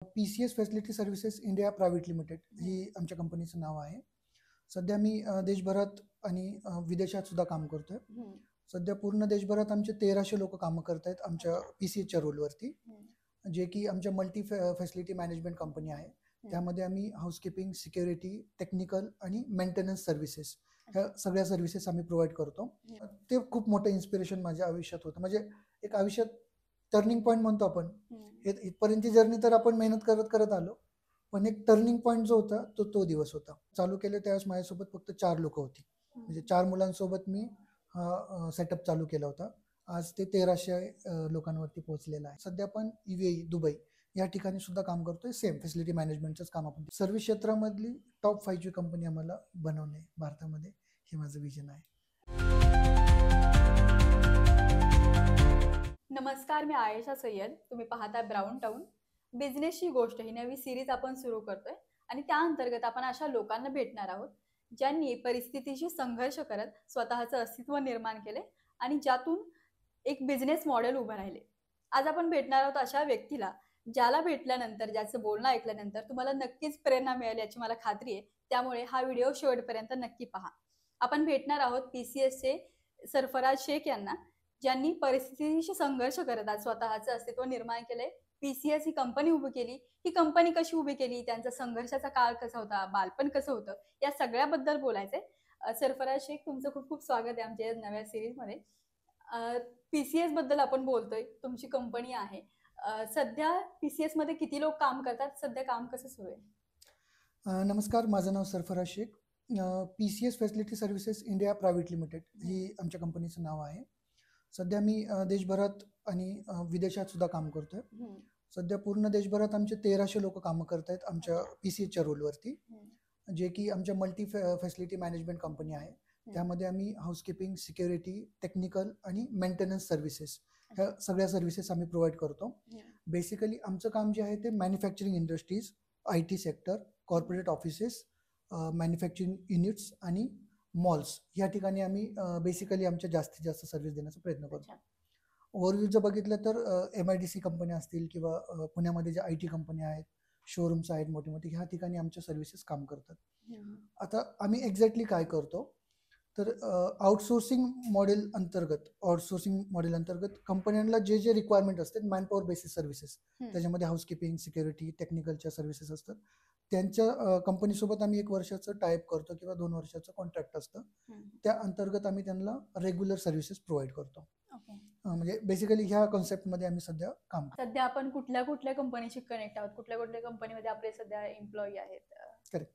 PCS facility services India private limited ही आमच्या कंपनीचं नाव आहे. सध्या मी देशभरात आणि विदेशात सुद्धा काम करतोय. सध्या पूर्ण देशभरात आमचे 1300 लोक कामं करत आहेत आमच्या PCSच्या रोलवरती, जे की आमच्या मल्टी फॅसिलिटी मॅनेजमेंट कंपनी आहे. त्यामध्ये आम्ही हाऊसकीपिंग, सिक्युरिटी, टेक्निकल आणि मेंटेनन्स सर्व्हिसेस ह्या सगळ्या सर्व्हिसेस आम्ही प्रोव्हाइड करतो. ते खूप मोठं इन्स्पिरेशन माझ्या आयुष्यात होतं. म्हणजे एक आयुष्यात टर्निंग पॉईंट म्हणतो आपण. इथपर्यंतची जर्नी तर आपण मेहनत करत करत आलो, पण एक टर्निंग पॉईंट जो होता तो दिवस होता. चालू केले त्यावेळेस माझ्यासोबत फक्त 4 लोक होती. म्हणजे 4 मुलांसोबत मी हा सेटअप चालू केला होता. आज ते 1300 लोकांवरती पोहोचलेलं आहे. सध्या आपण UAE, दुबई या ठिकाणी सुद्धा काम करतोय. सेम फॅसिलिटी मॅनेजमेंटच काम आपण. सर्व्हिस क्षेत्रामधली टॉप 5 ची कंपनी आम्हाला बनवणे भारतामध्ये, हे माझं विजन आहे. नमस्कार, मी आयशा सय्यद. तुम्ही पाहताय ब्राऊन टाऊन. बिझनेसची गोष्ट ही नवी सिरीज आपण सुरू करतोय आणि त्या अंतर्गत आपण अशा लोकांना भेटणार आहोत ज्यांनी परिस्थितीशी संघर्ष करत स्वतःचं अस्तित्व निर्माण केले आणि ज्यातून एक बिझनेस मॉडेल उभं राहिले. आज आपण भेटणार आहोत अशा व्यक्तीला ज्याला भेटल्यानंतर, ज्याचं बोलणं ऐकल्यानंतर तुम्हाला नक्कीच प्रेरणा मिळेल याची मला खात्री आहे. त्यामुळे हा व्हिडिओ शेवटपर्यंत नक्की पहा. आपण भेटणार आहोत PCSचे सरफराज शेख यांना, ज्यांनी परिस्थितीशी संघर्ष करत आज स्वतःचं अस्तित्व निर्माण केलंय. PCS ही कंपनी उभी केली. ही कंपनी कशी उभी केली, त्यांचा संघर्षाचा काळ कसा होता, बालपण कसं होतं, या सगळ्याबद्दल बोलायचंय. सरफराज शेख, तुमचं खूप खूप स्वागत आहे आमच्या नव्या सिरीजमध्ये. PCS बद्दल आपण बोलतोय, तुमची कंपनी आहे. सध्या PCS मध्ये किती लोक काम करतात, सध्या काम कसं सुरू आहे? नमस्कार, माझं नाव Sarfaraz Shaikh. PCS facility services India private limited ही आमच्या कंपनीचं नाव आहे. सध्या मी देशभरात आणि विदेशात सुद्धा काम करतोय. सध्या पूर्ण देशभरात आमचे 1300 लोक कामं करत आहेत आमच्या PCSच्या रोलवरती, जे की आमच्या मल्टी फॅसिलिटी मॅनेजमेंट कंपनी आहे. त्यामध्ये आम्ही हाऊसकीपिंग, सिक्युरिटी, टेक्निकल आणि मेंटेनन्स सर्व्हिसेस ह्या सगळ्या सर्व्हिसेस आम्ही प्रोव्हाइड करतो. बेसिकली आमचं काम जे आहे ते manufacturing industries, IT sector, corporate offices, manufacturing units आणि मॉल्स या ठिकाणी आम्ही बेसिकली आमच्या जास्तीत जास्त सर्व्हिस देण्याचा प्रयत्न करतो. ओव्हरव्ह्यू जर बघितलं तर MIDC कंपन्या असतील किंवा पुण्यामध्ये ज्या IT कंपन्या आहेत, शोरूम्स आहेत मोठे मोठे, ह्या ठिकाणी आमच्या सर्व्हिसेस काम करतात. आता आम्ही एक्झॅक्टली काय करतो तर आउटसोर्सिंग मॉडेल अंतर्गत कंपन्यांना जे रिक्वायरमेंट असतात, मॅनपॉवर बेसिस सर्व्हिसेस, त्याच्यामध्ये हाऊसकीपिंग, सिक्युरिटी, टेक्निकलच्या सर्व्हिसेस असतात. त्यांच्या कंपनीसोबत आम्ही 1 वर्षाचं टाईप करतो किंवा 2 वर्षाचं कॉन्ट्रॅक्ट असतं. त्या अंतर्गत आम्ही त्यांना रेग्युलर सर्व्हिसेस प्रोव्हाइड करतो. म्हणजे बेसिकली ह्या कॉन्सेप्टमध्ये आम्ही सध्या काम करतो. सध्या आपण कुठल्या कुठल्या कंपनीशी कनेक्ट आहोत, कुठल्या कुठल्या कंपनीमध्ये आपले सध्या एम्प्लॉई आहेत? करेक्ट.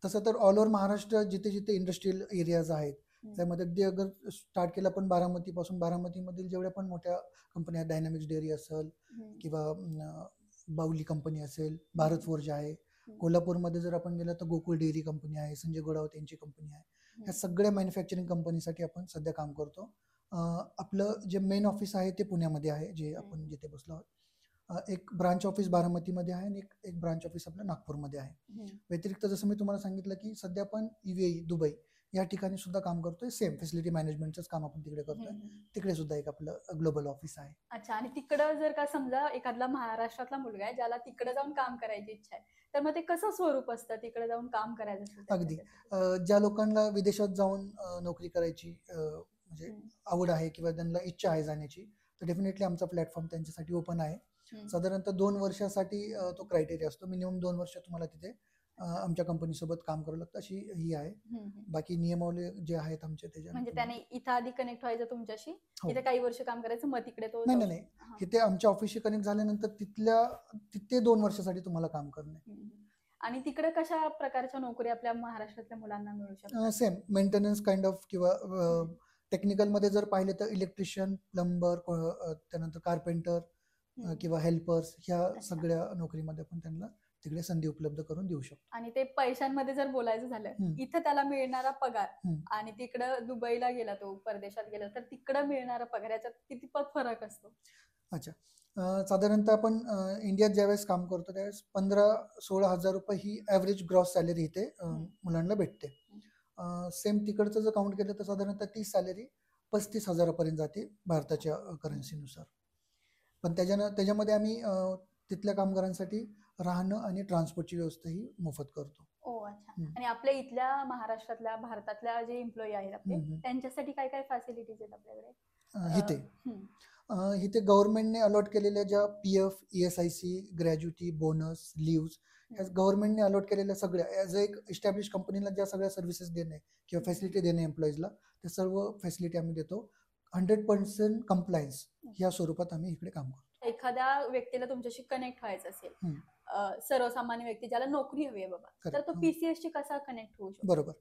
तसं तर ऑल ओव्हर महाराष्ट्र जिथे जिथे इंडस्ट्रियल एरियाज आहेत, त्यामध्ये अगदी अगर स्टार्ट केलं आपण बारामतीपासून, बारामतीमधील जेवढ्या पण मोठ्या कंपन्या आहेत, डायनामिक्स डेअरी असेल किंवा बाहुली कंपनी असेल, भारत फोर्ज आहे. कोल्हापूरमध्ये जर आपण गेलं तर गोकुळ डेअरी कंपनी आहे, संजय गोडावत यांची कंपनी आहे. ह्या सगळ्या मॅन्युफॅक्चरिंग कंपनीसाठी आपण सध्या काम करतो. आपलं जे मेन ऑफिस आहे ते पुण्यामध्ये आहे, जे आपण जिथे बसलो आहोत. एक ब्रांच ऑफिस बारामतीमध्ये आहे आणि एक ब्रांच ऑफिस आपलं नागपूरमध्ये आहे. व्यतिरिक्त जसं मी तुम्हाला सांगितलं की सध्या आपण UAE, दुबई या ठिकाणी सुद्धा काम करतोय. सेम फॅसिलिटी मॅनेजमेंटच काम आपण तिकडे करतोय. तिकडे सुद्धा एक आपलं ग्लोबल ऑफिस आहे. अच्छा. आणि तिकडं जर का समजा एखादा महाराष्ट्रातला मुलगा आहे ज्याला तिकडे जाऊन काम करायची इच्छा आहे, तर मग ते कसं स्वरूप असतं तिकडे जाऊन काम करायचं असेल? अगदी ज्या लोकांना विदेशात जाऊन नोकरी करायची म्हणजे आवड आहे किंवा त्यांना इच्छा आहे जाण्याची, तर डेफिनेटली आमचा प्लॅटफॉर्म त्यांच्यासाठी ओपन आहे. साधारणतः 2 वर्षासाठी तो क्रायटेरिया असतो. मिनिमम 2 वर्ष तुम्हाला तिथे आमच्या कंपनीसोबत काम करावं लागतं, अशी ही आहे. बाकी नियमावली जे आहेत आमचे त्याच्या, म्हणजे त्याने इथं आधी कनेक्ट व्हायचं तुमच्याशी, इथे काही वर्ष काम करायचं, मग तिकडे तो नाही, इथे आमच्या ऑफिसशी कनेक्ट झाल्यानंतर तिथे 2 वर्षासाठी तुम्हाला काम करणे. आणि तिकडे कशा प्रकारच्या नोकरी आपल्या महाराष्ट्रातल्या मुलांना मिळू शकतात? सेम मेंटेनन्स काइंड ऑफ किंवा टेक्निकल मध्ये जर पाहिले तर इलेक्ट्रिशियन, प्लंबर, त्यानंतर कार्पेंटर किंवा हेल्पर्स, ह्या सगळ्या नोकरीमध्ये पण त्यांना तिकडे संधी उपलब्ध करून देऊ शकतो. आणि ते पैशांमध्ये जर बोलायचं झालं, इथं त्याला मिळणारा पगार आणि तिकडं दुबईला गेला, तो परदेशात गेला, तर तिकडं मिळणारा पगार याच्यात कितीपत फरक असतो? अच्छा. साधारणतः आपण इंडियात ज्यावेळेस काम करतो त्यावेळेस 15-16 हजार रुपये ही ॲव्हरेज ग्रॉस सॅलरी इथे मुलांना भेटते. सेम तिकडचं जर काउंट केलं तर साधारणतः ती सॅलरी 35,000 पर्यंत जाते भारताच्या करन्सीनुसार. पण त्याच्यामध्ये आम्ही तिथल्या कामगारांसाठी राहणं आणि ट्रान्सपोर्टची व्यवस्था ही मोफत करतो. ओ अच्छा. हम्म. आणि आपल्या इथल्या महाराष्ट्रातल्या भारतातल्या जे एम्प्लॉई आहेत आपले हम्म. त्यांच्यासाठी काय काय फॅसिलिटीज आहेत आपल्याकडे? इथे हम्म. इथे गव्हर्नमेंटने अलॉट केलेल्या ज्या PF, ESIC, gratuity, bonus, leaves ह्या गव्हर्नमेंटने अलॉट केलेल्या सगळ्या ॲज अ एक इस्टॅब्लिश कंपनीला ज्या सगळ्या सर्व्हिसेस देणे किंवा फॅसिलिटी देणे एम्प्लॉईजला, त्या सर्व फॅसिलिटी आम्ही देतो. 100% कंप्लायन्स ह्या स्वरूपात आम्ही इकडे काम करतो. एखाद्या व्यक्तीला तुमच्याशी कनेक्ट व्हायचं असेल, हम्म. सर्वसामान्य व्यक्ती ज्याला नोकरी हवी आहे बाबा, तर Correct. तो PCS शी कसा कनेक्ट होऊ शकतो? बरोबर.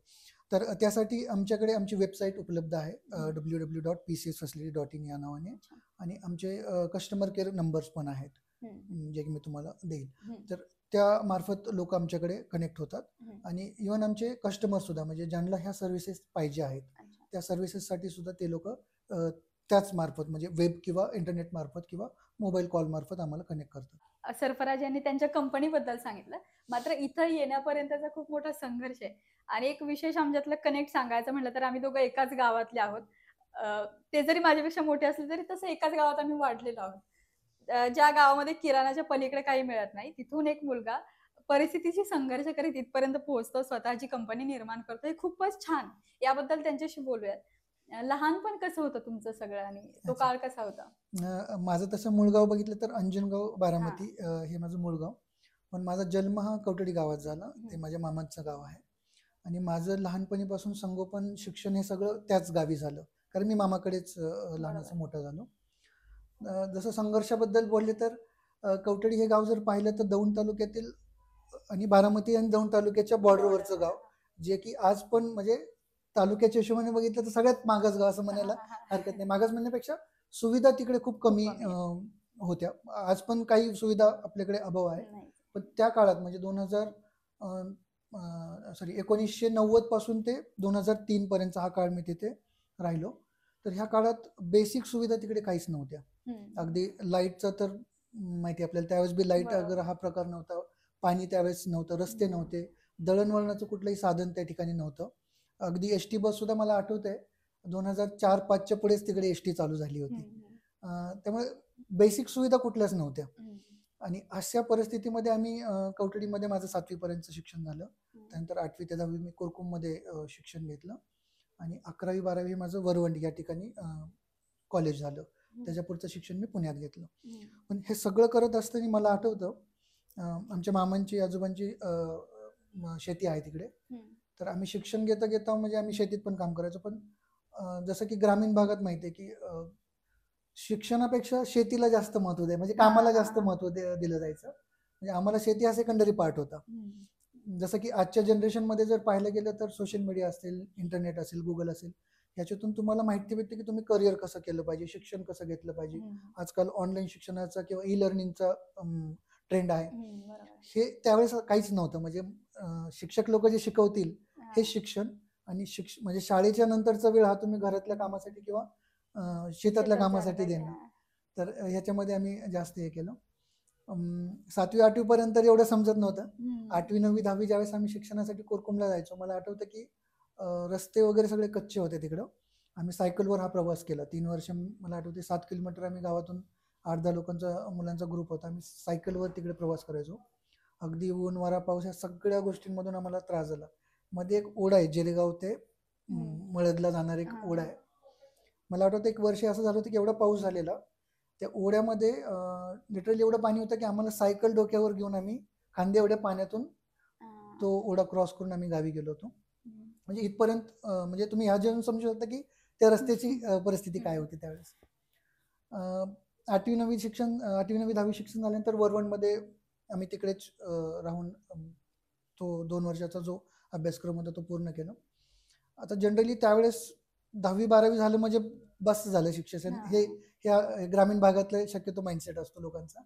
तर त्यासाठी आमच्याकडे आमची वेबसाईट उपलब्ध आहे हम्म. www.pcsfacility.in या नावाने, अच्छा. आणि आमचे कस्टमर केअर नंबर्स पण आहेत, हम्म. जे की मी तुम्हाला देईल. हम्म. तर त्या मार्फत लोक आमच्याकडे कनेक्ट होतात, हम्म. आणि इव्हन आमचे कस्टमर सुद्धा, म्हणजे ज्यांना ह्या सर्व्हिसेस पाहिजे आहेत अच्छा. त्या सर्व्हिसेससाठी सुद्धा ते लोक त्याच मार्फत, म्हणजे वेब किंवा इंटरनेट मार्फत किंवा मोबाईल कॉल मार्फत आम्हाला कनेक्ट करतात. सरफराज यांनी त्यांच्या कंपनीबद्दल सांगितलं, मात्र इथं येण्यापर्यंतचा खूप मोठा संघर्ष आहे. आणि एक विशेष आमच्यातलं कनेक्ट सांगायचं म्हटलं तर आम्ही दोघं एकाच गावातले आहोत. ते जरी माझ्यापेक्षा मोठे असले तरी तसं एकाच गावात आम्ही वाढलेलो आहोत. ज्या गावामध्ये किराणाच्या पलीकडे काही मिळत नाही, तिथून एक मुलगा परिस्थितीशी संघर्ष करीत इथपर्यंत पोहोचतो, स्वतःची कंपनी निर्माण करतो, हे खूपच छान. याबद्दल त्यांच्याशी बोलूयात. लहानपण कसं होतं तुमचं सगळं आणि तो अच्छा. काळ कसा होता? माझं तसं मूळ गाव बघितलं तर अंजनगाव बारामती हे माझं मूळ गाव, पण माझा जन्म हा कवठडी गावात झाला. ते माझ्या मामाचं गाव आहे, आणि माझं लहानपणीपासून संगोपन, शिक्षण हे सगळं त्याच गावी झालं, कारण मी मामाकडेच लहानाचं मोठं झालो. जसं संघर्षाबद्दल बोलले तर कवठडी हे गाव जर पाहिलं तर दौंड तालुक्यातील आणि बारामती आणि दौंड तालुक्याच्या बॉर्डरवरचं गाव, जे की आज पण म्हणजे तालुक्याच्या हिशोबाने बघितलं तर सगळ्यात मागास गाव असं म्हणायला हरकत नाही. मागास म्हणण्यापेक्षा सुविधा तिकडे खूप कमी खूप कमी होत्या. आज पण काही सुविधा आपल्याकडे अभाव आहे, नाही. पण त्या काळात म्हणजे 1990 पासून ते 2003 पर्यंत हा काळ मी तिथे राहिलो. तर ह्या काळात बेसिक सुविधा तिकडे काहीच नव्हत्या. अगदी लाईटचं तर माहिती आहे आपल्याला, त्यावेळेस बी लाईट बरोबर. वगैरे हा प्रकार नव्हता, पाणी त्यावेळेस नव्हतं, रस्ते नव्हते, दळणवळणाचं कुठलंही साधन त्या ठिकाणी नव्हतं. अगदी ST बस सुद्धा मला आठवत आहे 2004-05च्या पुढेच तिकडे ST चालू झाली होती. त्यामुळे बेसिक सुविधा कुठल्याच नव्हत्या. आणि अशा परिस्थितीमध्ये आम्ही कवठडीमध्ये माझं 7वी पर्यंत शिक्षण झालं. त्यानंतर 8वी ते 10वी मी कोरकुममध्ये शिक्षण घेतलं, आणि 11वी-12वी माझं वरवंडी या ठिकाणी कॉलेज झालं. त्याच्या पुढचं शिक्षण मी पुण्यात घेतलं. पण हे सगळं करत असताना मला आठवतं आमच्या मामांची, आजोबांची शेती आहे तिकडे. तर आम्ही शिक्षण घेता घेता म्हणजे आम्ही शेतीत पण काम करायचो, पण जसं की ग्रामीण भागात माहिती आहे की शिक्षणापेक्षा शेतीला जास्त महत्व द्या, म्हणजे कामाला जास्त महत्व दिलं जायचं. म्हणजे आम्हाला शेती हा सेकंडरी पार्ट होता. जसं की आजच्या जनरेशनमध्ये जर पाहिलं गेलं तर सोशल मीडिया असेल, इंटरनेट असेल, गुगल असेल, याच्यातून तुम्हाला माहिती भेटते की तुम्ही करिअर कसं केलं पाहिजे, शिक्षण कसं घेतलं पाहिजे. आजकाल ऑनलाईन शिक्षणाचा किंवा ई-लर्निंगचा ट्रेंड आहे. हे त्यावेळेस काहीच नव्हतं. म्हणजे शिक्षक लोक जे शिकवतील हे शिक्षण, आणि म्हणजे शाळेच्या नंतरचा वेळ हा तुम्ही घरातल्या कामासाठी किंवा शेतातल्या कामासाठी देणं. तर ह्याच्यामध्ये आम्ही जास्त हे केलं. 7वी-8वी पर्यंत एवढं समजत नव्हतं. 8वी, 9वी, 10वी ज्यावेळेस आम्ही शिक्षणासाठी कोरकुमला जायचो, मला आठवतं की रस्ते वगैरे सगळे कच्चे होते तिकडं. आम्ही सायकलवर हा प्रवास केला 3 वर्ष. मला आठवते 7 किलोमीटर आम्ही गावातून 8-10 लोकांचा, मुलांचा ग्रुप होता, आम्ही सायकलवर तिकडे प्रवास करायचो. अगदी ऊन, वारा, पाऊस या सगळ्या गोष्टींमधून आम्हाला त्रास झाला. मध्ये एक ओढा आहे, जेरेगाव ते मळदला जाणार एक ओढा आहे. मला आठवतं एक वर्ष असं झालं होतं की एवढा पाऊस झालेला, त्या ओढ्यामध्ये लिटरली एवढं पाणी होतं की आम्हाला सायकल डोक्यावर घेऊन आम्ही खांदे एवढ्या पाण्यातून तो ओढा क्रॉस करून आम्ही गावी गेलो होतो. म्हणजे इथपर्यंत म्हणजे तुम्ही ह्या जेवण समजू शकता की त्या रस्त्याची परिस्थिती काय होती त्यावेळेस. 8वी 9वी शिक्षण, 8वी 9वी 10वी शिक्षण झाल्यानंतर वरवणमध्ये आम्ही तिकडेच राहून तो 2 वर्षाचा जो अभ्यासक्रम होता तो पूर्ण केला. आता जनरली त्यावेळेस 10वी-12वी झालं म्हणजे बस झालं शिक्षण, हे ह्या ग्रामीण भागातलं शक्यतो माइंडसेट असतो लोकांचा.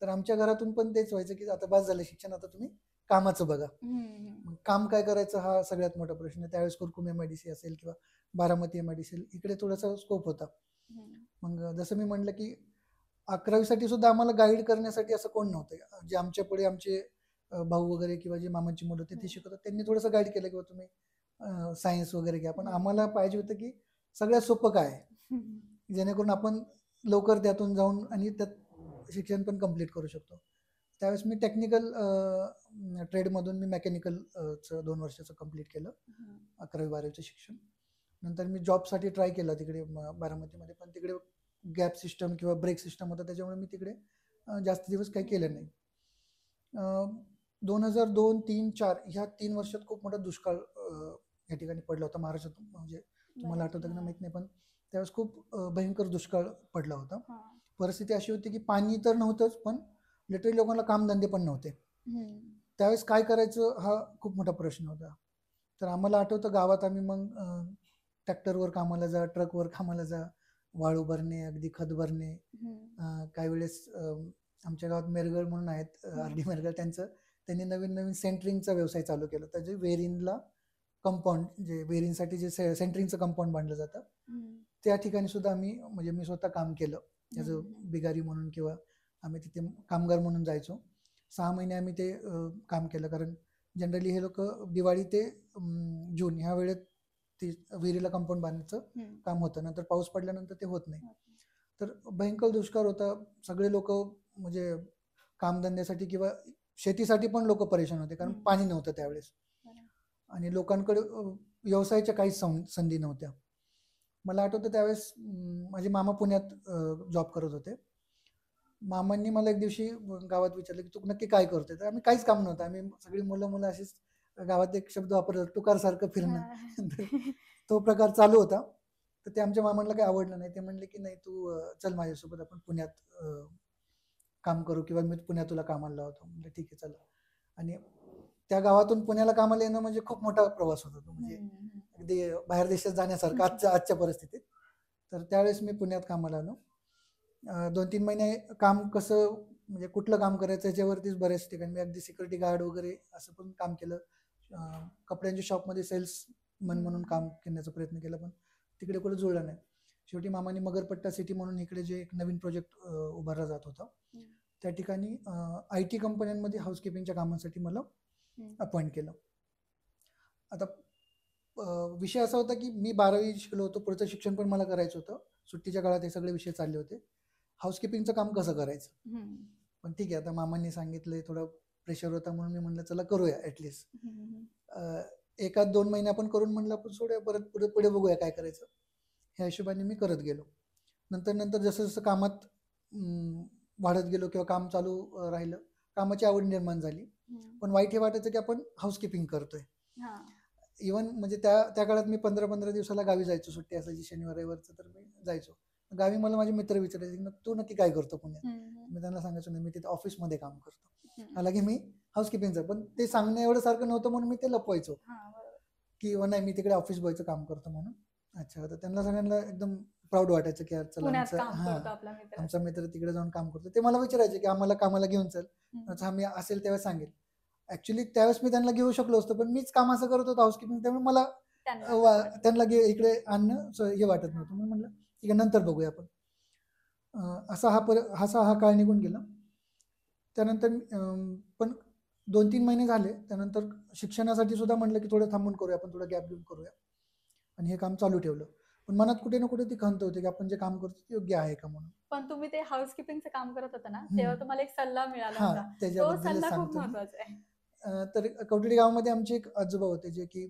तर आमच्या घरातून पण तेच व्हायचं की आता बस झालं शिक्षण, आता तुम्ही कामाचं बघा. काम काय करायचं हा सगळ्यात मोठा प्रश्न. त्यावेळेस कुरकुम MIDC असेल किंवा बारामती MIDC इकडे थोडासा स्कोप होता. मग जसं मी म्हटलं की 11वी सुद्धा आम्हाला गाईड करण्यासाठी असं कोण नव्हतं. जे आमच्या पुढे आमचे भाऊ वगैरे किंवा जे मामांची मुलं होते ते शिकवतात, त्यांनी थोडंसं गाईड केलं किंवा तुम्ही सायन्स वगैरे घ्या. पण आम्हाला पाहिजे होतं की सगळ्यात सोपं काय, जेणेकरून आपण लवकर त्यातून जाऊन आणि त्यात शिक्षण पण कम्प्लीट करू शकतो. त्यावेळेस मी टेक्निकल ट्रेडमधून मी मेकॅनिकलचं 2 वर्षाचं कंप्लीट केलं, 11वी-12वीचं शिक्षण. नंतर मी जॉबसाठी ट्राय केला तिकडे बारामतीमध्ये, पण तिकडे गॅप सिस्टम किंवा ब्रेक सिस्टम होता, त्याच्यामुळे मी तिकडे जास्त दिवस काही केलं नाही. 2002, 3, 4 ह्या 3 वर्षात खूप मोठा दुष्काळ या ठिकाणी पडला होता महाराष्ट्रात. म्हणजे तुम्हाला आठवतं की माहित नाही, पण त्यावेळेस खूप भयंकर दुष्काळ पडला होता. परिस्थिती अशी होती की पाणी तर नव्हतंच, पण लिटरली लोकांना कामधंदे पण नव्हते. त्यावेळेस काय करायचं हा खूप मोठा प्रश्न होता. तर आम्हाला आठवतं गावात आम्ही मग ट्रॅक्टरवर कामाला जा, ट्रकवर कामाला जा, वाळू भरणे, अगदी खत भरणे. काही वेळेस आमच्या गावात मेरगळ म्हणून आहेत, RD मेरगळ, त्यांनी नवीन नवीन सेंटरिंगचा व्यवसाय चालू केला. त्याचे वेरिनला कंपाऊंड, जे वेरिनसाठी जे सेंटरिंगचं कंपाऊंड बांधलं जातं, त्या ठिकाणी सुद्धा म्हणजे मी स्वतः काम केलं ॲज अ बिगारी म्हणून, किंवा आम्ही तिथे कामगार म्हणून जायचो. 6 महिने आम्ही ते काम केलं, कारण जनरली हे लोक दिवाळी ते जून ह्या वेळेत ते विहिरीला कंपाऊंड बांधण्याचं काम होतं. नंतर पाऊस पडल्यानंतर ते होत नाही. तर भयंकर दुष्काळ होता. सगळे लोक म्हणजे कामधंद्यासाठी किंवा शेतीसाठी पण लोक परेशान होते, कारण पाणी नव्हतं त्यावेळेस, आणि लोकांकडे व्यवसायाच्या काहीच संधी नव्हत्या. मला आठवतं त्यावेळेस माझे मामा पुण्यात जॉब करत होते. मामांनी मला एक दिवशी गावात विचारलं की तू नक्की काय करतोय. तर आम्ही काहीच काम नव्हतं, आम्ही सगळी मुलं अशीच गावात एक शब्द वापरला, टुकारसारखं फिरणं. तो प्रकार चालू होता. तर ते आमच्या मामांना काही आवडलं नाही. ते म्हणले की नाही, तू चल माझ्यासोबत, आपण पुण्यात काम करू, किंवा मी पुण्यात तुला कामाला लावतो. म्हणजे ठीक आहे चला. आणि त्या गावातून पुण्याला कामाला येणं म्हणजे खूप मोठा प्रवास होता तो, म्हणजे अगदी बाहेर देशात जाण्यासारखं आजच्या परिस्थितीत. तर त्यावेळेस मी पुण्यात कामाला आलो. 2-3 महिने काम कसं, म्हणजे कुठलं काम करायचं याच्यावरतीच बऱ्याच ठिकाणी मी अगदी सिक्युरिटी गार्ड वगैरे असं पण काम केलं. कपड्यांच्या शॉपमध्ये सेल्समन म्हणून काम करण्याचा प्रयत्न केला, पण तिकडे कुठे जुळलं नाही. शेवटी मामाने मगरपट्टा सिटी म्हणून इकडे जे एक नवीन प्रोजेक्ट उभारला जात होता, त्या ठिकाणी IT कंपन्यांमध्ये हाऊसकीपिंगच्या कामासाठी मला अपॉइंट केलं. आता विषय असा होता की मी 12वी शिकलो होतो, पुढचं शिक्षण पण मला करायचं होतं. सुट्टीच्या काळात हे सगळे विषय चालले होते. हाऊसकीपिंगचं काम कसं करायचं, पण ठीक आहे, आता मामांनी सांगितलंय, थोडा प्रेशर होता, म्हणून मी म्हणलं चला करूया ॲटलिस्ट. 1-2 महिने आपण करून म्हणलं आपण सोडूया, परत पुढे बघूया काय करायचं. ह्या हिशोबाने मी करत गेलो. नंतर जसं जसं कामात वाढत गेलो किंवा काम चालू राहिलं, कामाची आवड निर्माण झाली. पण वाईट हे वाटायचं की आपण हाऊसकीपिंग करतोय. इव्हन म्हणजे त्या काळात मी 15-15 दिवसाला गावी जायचो, सुट्टी असायची शनिवार रविवारचं, तर मी जायचो गावी. मला माझे मित्र विचारायचे तू नक्की काय करतो पुण्यात. मी त्यांना सांगायचो नाही, मी तिथे ऑफिसमध्ये काम करतो, हालाकी मी हाऊसकीपिंगचं. पण ते सांगणं एवढं सारखं नव्हतं, म्हणून मी ते लपवायचो की नाही, मी तिकडे ऑफिस बॉयचं काम करतो म्हणून. अच्छा, तर त्यांना सगळ्यांना एकदम प्राऊड वाटायचं की यार चला, आमचा मित्र तिकडे जाऊन काम करतो. ते मला विचारायचे की आम्हाला कामाला घेऊन चल. अच्छा, मी असेल तेव्हा सांगेल. ऍक्च्युली त्यावेळेस मी त्यांना घेऊ शकलो असतो, पण मीच काम असं करत होतो हाऊसकीपिंग, त्यामुळे मला त्यांना इकडे आणणं हे वाटत नव्हतं. म्हणून म्हणलं ठीक आहे, नंतर बघूया आपण. असा हा काळ निघून गेला. त्यानंतर पण 2-3 महिने झाले, त्यानंतर शिक्षणासाठी सुद्धा म्हणलं की थोडं थांबून करूया, आपण थोडं गॅप घेऊन करूया, आणि हे काम चालू ठेवलं. पण मनात कुठे ना कुठे ती खंत होती की आपण जे काम करतो ते योग्य आहे का म्हणून. पण तुम्ही ते हाऊसकीपिंगचं काम करत होता ना, तेव्हा तुम्हाला एक सल्ला मिळाला होता, तो सल्ला खूप महत्त्वाचा आहे. तर कवठडी गावामध्ये आमचे एक आजोबा होते, जे की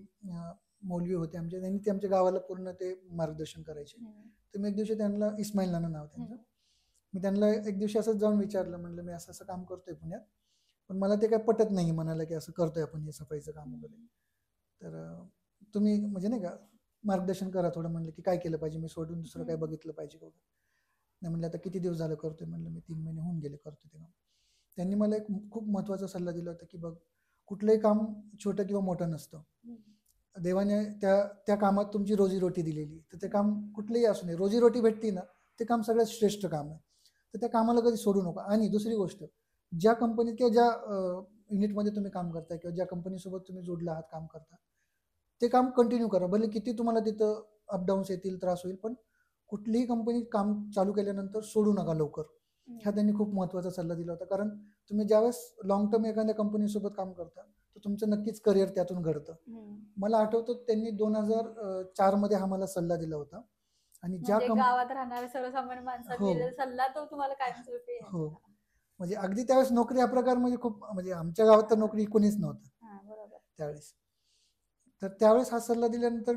मौलवी होते आमचे. त्यांनी ते आमच्या गावाला पूर्ण ते मार्गदर्शन करायचे. तर मी एक दिवशी त्यांना, इस्माईल नाना नाव त्यांचं, मी त्यांना एक दिवशी असंच जाऊन विचारलं, म्हणलं मी असं काम करतोय पुण्यात, पण मला ते काय पटत नाही म्हणाला की असं करतोय आपण हे सफाईचं काम वगैरे. तर तुम्ही म्हणजे नाही का मार्गदर्शन करा थोडं. म्हणलं की काय केलं पाहिजे, मी सोडून दुसरं काय बघितलं पाहिजे का वगैरे. नाही म्हणलं आता किती दिवस झालं करतोय. म्हणलं मी 3 महिने होऊन गेले करतोय ते काम. त्यांनी मला एक खूप महत्त्वाचा सल्ला दिला होता की बघ, कुठलंही काम छोटं किंवा मोठं नसतं. देवाने त्या कामात तुमची रोजीरोटी दिलेली, तर ते काम कुठलंही असू नये, रोजीरोटी भेटती ना, ते काम सगळ्यात श्रेष्ठ काम आहे. तर त्या कामाला कधी सोडू नका. आणि दुसरी गोष्ट, ज्या कंपनीत किंवा ज्या युनिटमध्ये तुम्ही काम करताय किंवा ज्या कंपनीसोबत तुम्ही जोडला आहात, काम करता, ते काम कंटिन्यू करा. भले किती तुम्हाला तिथं अपडाऊन्स येतील, त्रास होईल, पण कुठलीही कंपनी काम चालू केल्यानंतर सोडू नका लवकर. हा त्यांनी खूप महत्त्वाचा सल्ला दिला होता. कारण तुम्ही ज्यावेळेस लॉंग टर्म एखाद्या कंपनीसोबत काम करता, तर तुमचं नक्कीच करिअर त्यातून घडतं. मला आठवतं त्यांनी 2004 मध्ये हा मला सल्ला दिला होता. आणि ज्या गावात राहणाऱ्या सर्वसामान्य माणसांनी सल्ला तो तुम्हाला कायमस्वरूपी. हो, म्हणजे अगदी त्यावेळेस नोकरी हा प्रकार म्हणजे खूप, म्हणजे आमच्या गावात तर नोकरी कोणीच नव्हतं हा, बरोबर. त्यावेळेस. तर त्यावेळेस हा सल्ला दिल्यानंतर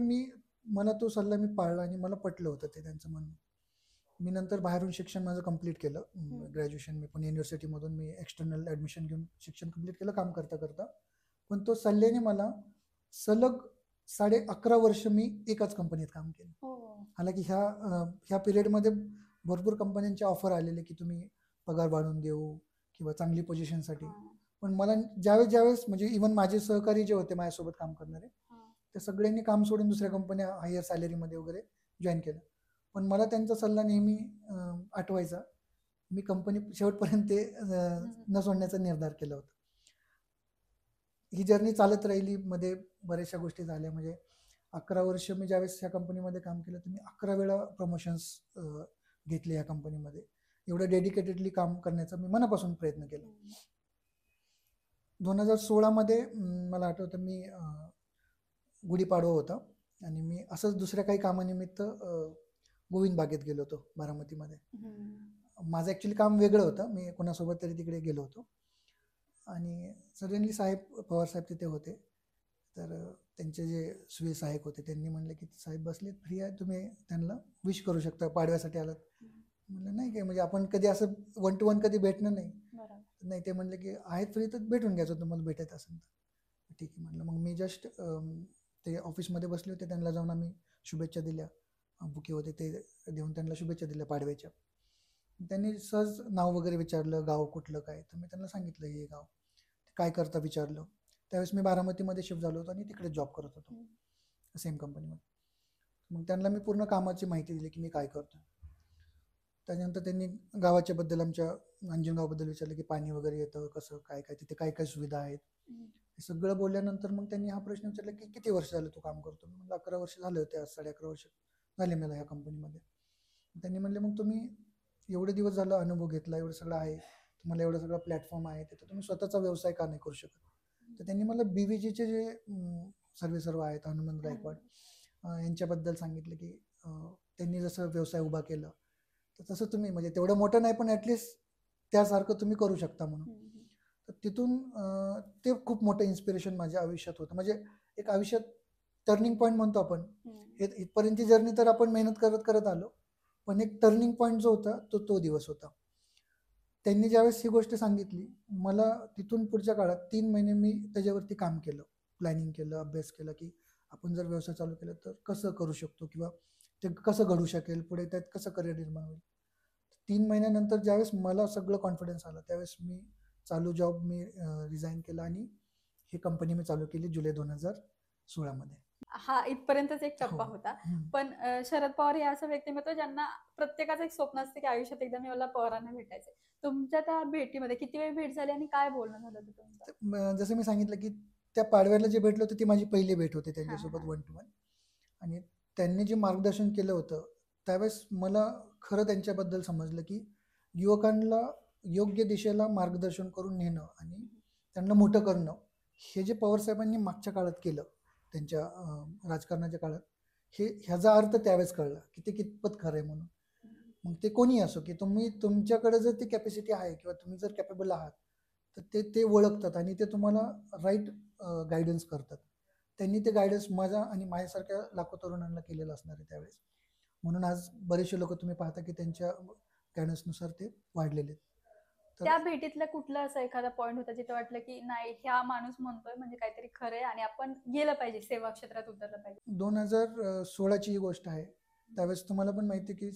मला तो सल्ला मी पाळला आणि मला पटलं होतं ते त्यांचं म्हणणं. मी नंतर बाहेरून शिक्षण माझं कंप्लीट केलं. ग्रॅज्युएशन मी पुणे युनिव्हर्सिटीमधून मी एक्सटर्नल ॲडमिशन घेऊन शिक्षण कंप्लीट केलं काम करता करता. पण तो सल्ल्याने मला सलग 11.5 वर्ष मी एकाच कंपनीत काम केलं. हो. हालाकी ह्या पिरियडमध्ये भरपूर कंपन्यांचे ऑफर आलेले की तुम्ही पगार वाढवून देऊ किंवा चांगली पोझिशनसाठी. हा, पण मला ज्यावेळेस म्हणजे इव्हन माझे सहकारी जे होते माझ्यासोबत काम करणारे, हा. त्या सगळ्यांनी काम सोडून दुसऱ्या कंपन्या हायर सॅलरीमध्ये वगैरे जॉईन केलं. पण मला त्यांचा सल्ला नेहमी आठवायचा. मी कंपनी शेवटपर्यंत ते न सोडण्याचा निर्धार केला होता. ही जर्नी चालत राहिली. मध्ये बऱ्याचशा गोष्टी झाल्या. म्हणजे 11 वर्ष मी ज्यावेळेस ह्या कंपनीमध्ये काम केलं तर मी 11 वेळा प्रमोशन्स घेतले ह्या कंपनीमध्ये. एवढं डेडिकेटेडली काम करण्याचा मी मनापासून प्रयत्न केला. 2016 मध्ये मला आठवतं मी गुढीपाडवा होता आणि मी असंच दुसऱ्या काही कामानिमित्त गोविंद बागेत गेलो होतो बारामतीमध्ये. माझं ॲक्च्युली काम वेगळं होतं. मी कोणासोबत तरी तिकडे गेलो होतो आणि सडनली पवार साहेब तिथे होते. तर त्यांचे जे स्वी सहाय्यक होते त्यांनी म्हणले की साहेब बसलेत, फ्री आहे, तुम्ही त्यांना विश करू शकता, पाडव्यासाठी आलात. म्हणलं नाही काय, म्हणजे आपण कधी असं 1 to 1 कधी भेटणं नाही. नाही, ते म्हणले की आहेत फ्री तर भेटून घ्यायचं तुम्हाला भेटायचं असेल तर. ठीक आहे म्हटलं. मग मी जस्ट ते ऑफिसमध्ये बसले होते, त्यांना जाऊन आम्ही शुभेच्छा दिल्या. बुके होते ते देऊन त्यांना शुभेच्छा दिल्या पाडव्याच्या. त्यांनी सहज नाव वगैरे विचारलं, गाव कुठलं काय, तर मी त्यांना सांगितलं हे गाव. काय करता विचारलं. त्यावेळेस मी बारामतीमध्ये शिफ्ट झालो होतो आणि तिकडे जॉब करत होतो सेम कंपनीमध्ये. मग त्यांना मी पूर्ण कामाची माहिती दिली की मी काय करतो. त्याच्यानंतर त्यांनी गावाच्या बद्दल, आमच्या अंजनगावबद्दल विचारलं की पाणी वगैरे येतं कसं, काय काय तिथे काय काय सुविधा आहेत, हे सगळं बोलल्यानंतर मग त्यांनी हा प्रश्न विचारला की किती वर्ष झालं तू काम करतो. म्हणजे 11 वर्ष झाले होते, आज 11.5 वर्ष झाले मला ह्या कंपनीमध्ये. त्यांनी म्हणले मग तुम्ही एवढे दिवस झाला अनुभव घेतला, एवढं सगळं आहे, तुम्हाला एवढं सगळं प्लॅटफॉर्म आहे, तर तुम्ही स्वतःचा व्यवसाय का नाही करू शकत. तर त्यांनी मला BVGचे जे सर्व आहेत, हनुमंत गायकवाड यांच्याबद्दल सांगितलं की त्यांनी जसं व्यवसाय उभा केला तर तसं तुम्ही, म्हणजे तेवढं मोठं नाही पण ॲटलिस्ट त्यासारखं तुम्ही करू शकता म्हणून. तर तिथून ते खूप मोठं इन्स्पिरेशन माझ्या आयुष्यात होतं. म्हणजे एक आयुष्यात टर्निंग पॉईंट म्हणतो आपण. इथपर्यंतची जर्नी तर आपण मेहनत करत करत आलो, पण एक टर्निंग पॉईंट जो होता तो दिवस होता. त्यांनी ज्यावेळेस ही गोष्ट सांगितली, मला तिथून पुढच्या काळात 3 महिने मी त्याच्यावरती काम केलं, प्लॅनिंग केलं, अभ्यास केला की आपण जर व्यवसाय चालू केला तर कसं करू शकतो किंवा ते कसं घडू शकेल, पुढे त्यात कसं करिअर निर्माण होईल. 3 महिन्यानंतर ज्यावेळेस मला सगळं कॉन्फिडन्स आला त्यावेळेस मी चालू जॉब मी रिझाईन केला आणि ही कंपनी मी चालू केली जुलै 2016 मध्ये. हा इथपर्यंतच एक टप्पा होता. पण शरद पवार हे असं व्यक्तिमत्व ज्यांना प्रत्येकाचं एक स्वप्न असतं की आयुष्यात एकदा मी मला पवारांना भेटायचंय. तुमच्या त्या भेटीमध्ये किती वेळ भेट झाली आणि काय बोलणं झालं होतं तुमचं? जसं मी सांगितलं की त्या पाडव्याला जे भेटलं होतं ती माझी पहिली भेट होती त्यांच्यासोबत 1 to 1. आणि त्यांनी जे मार्गदर्शन केलं होतं त्यावेळेस मला खरं त्यांच्याबद्दल समजलं की युवकांना योग्य दिशेला मार्गदर्शन करून नेणं आणि त्यांना मोठं करणं, हे जे पवारसाहेबांनी मागच्या काळात केलं त्यांच्या राजकारणाच्या काळात, ह्याचा अर्थ त्यावेळेस कळला की ते कितपत खरं आहे म्हणून. मग ते कोणी असो की तुमच्याकडे जर ती कॅपॅसिटी आहे किंवा तुम्ही जर कॅपेबल आहात तर ते ओळखतात आणि ते तुम्हाला राईट गायडन्स करतात. त्यांनी ते गायडन्स माझा आणि माझ्यासारख्या लाखो तरुणांना केलेलं असणार आहे त्यावेळेस. म्हणून आज बरेचसे लोक तुम्ही पाहता की त्यांच्या गायडन्सनुसार ते वाढलेले आहेत. त्या भेटीतला कुठला असा एखादा पॉईंट होता जिथे वाटलं की नाही, ह्या माणूस म्हणतोय म्हणजे काहीतरी खरंय आणि आपण गेलं पाहिजे, सेवा क्षेत्रात उतरलं पाहिजे? 2016ची ही गोष्ट आहे. त्यावेळेस तुम्हाला पण माहिती आहे की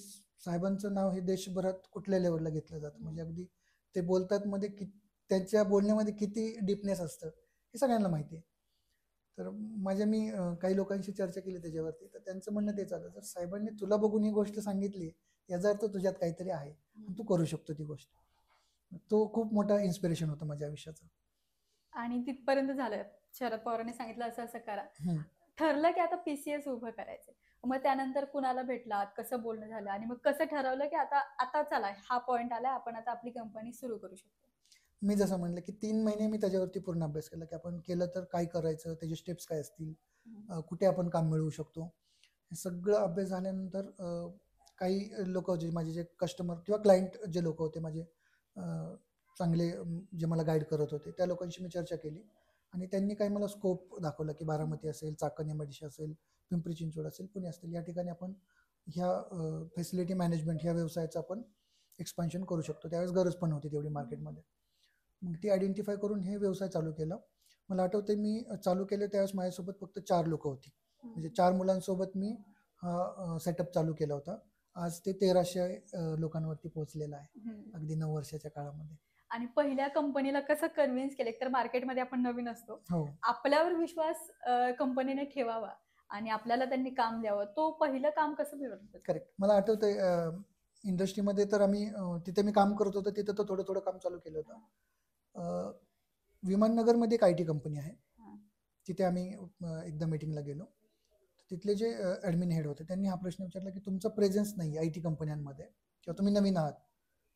साहेबांचं नाव हे देशभरात कुठल्या लेवलला घेतलं जातं. म्हणजे अगदी ते बोलतात मध्ये की त्यांच्या बोलण्यामध्ये किती डीपनेस असतं हे सगळ्यांना माहिती आहे. तर मी काही लोकांशी चर्चा केली त्याच्यावरती, तर त्यांचं म्हणणं तेच आलं, जर साहेबांनी तुला बघून ही गोष्ट सांगितली याचा अर्थ तुझ्यात काहीतरी आहे आणि तू करू शकतो ती गोष्ट. तो खूप मोठा इन्स्पिरेशन होता माझ्या आयुष्याचा. आणि तिथपर्यंत झालं, शरद पवारांनी सांगितलं असं असं करा, ठरलं की आता PCS उभं करायचं. मग त्यानंतर कुणाला भेटलात, कसं बोलणं झालं आणि मग कसं ठरवलं की आता चला हा पॉईंट आलाय, आपण आता आपली कंपनी सुरू करू शकतो? मी जसं म्हणलं की 3 महिने मी त्याच्यावरती पूर्ण अभ्यास केला की आपण केलं तर काय करायचं, त्याचे स्टेप्स काय असतील, कुठे आपण काम मिळवू शकतो. हे सगळं अभ्यास झाल्यानंतर काही लोक जे माझे जे कस्टमर किंवा क्लायंट जे लोक होते माझे चांगले जे मला गाईड करत होते त्या लोकांशी मी चर्चा केली आणि त्यांनी काही मला स्कोप दाखवला की बारामती असेल, चाकण एमआयडीसी असेल, पिंपरी चिंचवड असेल, पुणे असेल, या ठिकाणी आपण ह्या फॅसिलिटी मॅनेजमेंट ह्या व्यवसायाचं आपण एक्सपान्शन करू शकतो. त्यावेळेस गरज पण होती तेवढी मार्केटमध्ये. मग ती आयडेंटिफाय करून हे व्यवसाय चालू केला. मला आठवते मी चालू केले त्यावेळेस माझ्यासोबत फक्त 4 लोक होती. म्हणजे 4 मुलांसोबत मी हा सेटअप चालू केला होता. आज ते 1300 लोकांवरती पोहोचलेलं आहे अगदी 9 वर्षाच्या काळामध्ये. आणि पहिल्या कंपनीला कसं कन्व्हिन्स केलं, तर मार्केटमध्ये आपण नवीन असतो, हो, आपल्यावर विश्वास कंपनीने ठेवावा आणि आपल्याला त्यांनी काम द्यावं, तो पहिलं काम कसं मिळवलं? करेक्ट. मला आठवतंय इंडस्ट्रीमध्ये तर आम्ही तिथे मी काम करत होतो, तिथे तर थोडं थोडं काम चालू केलं होतं. विमाननगरमध्ये एक IT कंपनी आहे. तिथे आम्ही एकदा मीटिंगला गेलो. तिथले जे ॲडमिन हेड होते त्यांनी हा प्रश्न विचारला की तुमचा प्रेझेन्स नाही IT कंपन्यांमध्ये किंवा तुम्ही नवीन आहात,